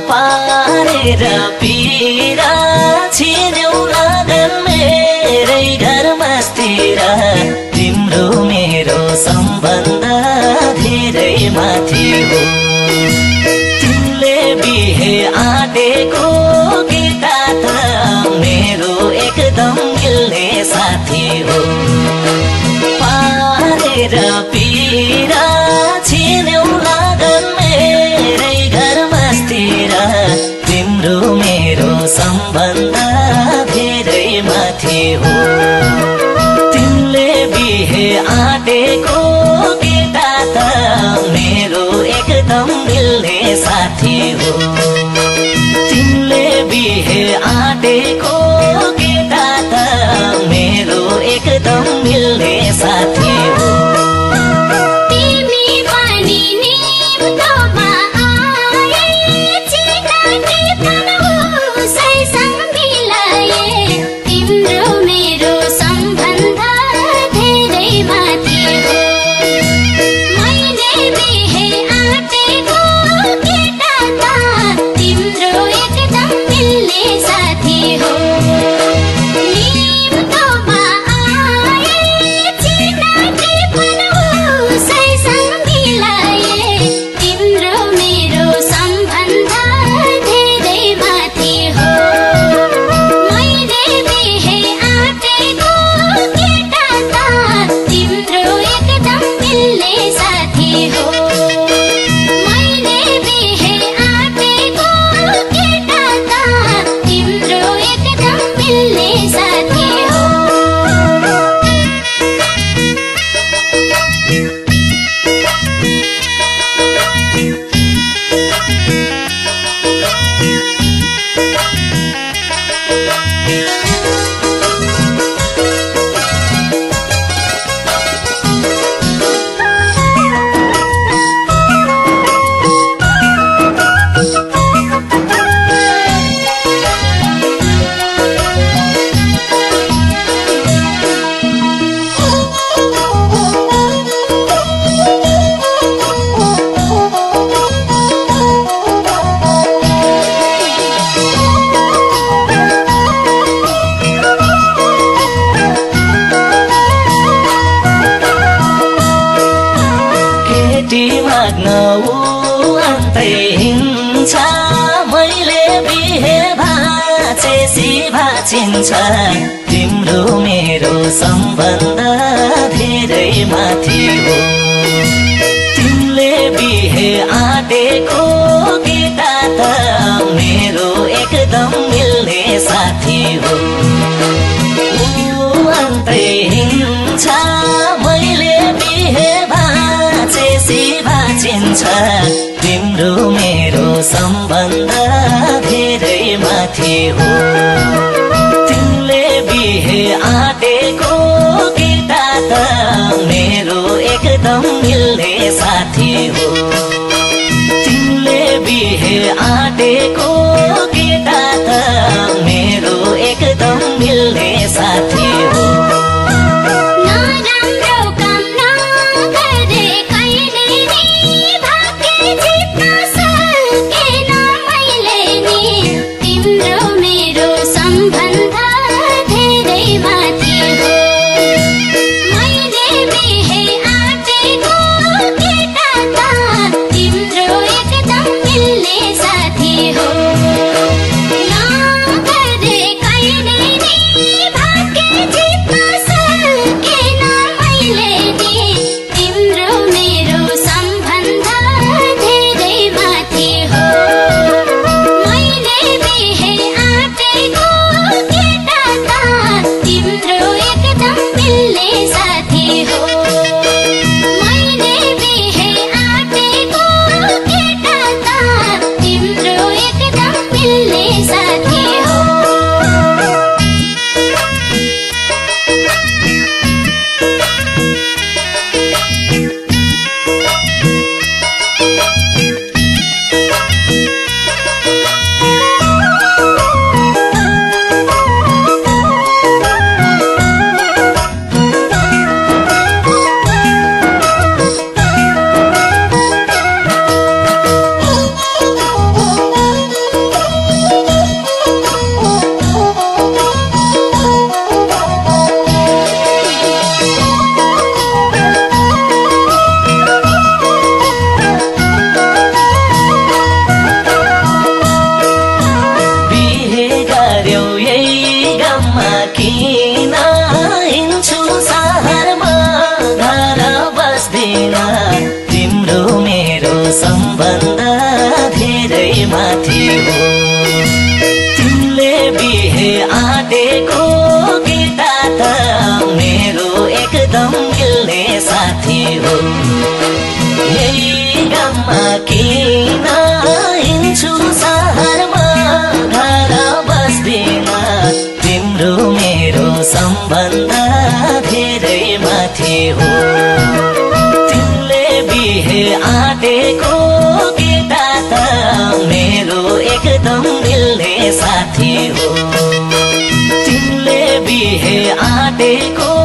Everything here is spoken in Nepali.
पारेर पीरा छिन्यौ लगन मेरै घरमास्तिर तिम्रो मेरो सम्बन्ध धेरै माथि हो तिमीले बिहे आँटेको केटा त मेरो एकदम मिल्ने साथी हो पारेर पीरा छिन्यौ लगन मेरै घरमास्तिर तिम्रो मेरो सम्बन्ध धेरै माथि हो तिमीले बिहे आँटेको केटा त मेरो एकदम मिल्ने साथी हो तिमीले बिहे आँटेको केटा त मेरो एकदम मिल्ने साथी हो तिम्रो मेरो सम्बन्ध धेरै माथि हो तिमीले बिहे आँटेको केटा त मेरो एकदम मिल्ने साथी हो अन्तै हिँड्छ मैले बिहे भाँचेसी भाँचिन्छ तिम्रो मेरो सम्बन्ध धेरै माथि हो बिहे आँटेको केटा त मेरो एकदम मिल्ने साथी हो तिमीले बिहे आँटेको केटा त मेरो एकदम मिल्ने साथी हो माथि हो तिमीले बिहे आँटेको केटा त मेरो एकदम मिल्ने साथी हो यही गाममा किन हिँड्छु सहरमा घर बस्दिन तिम्रो मेरो सम्बन्ध धेरै माथि हो तिमीले बिहे आँटेको केटा त मेरो एकदम मिल्ने साथी हो तिमीले बिहे आँटेको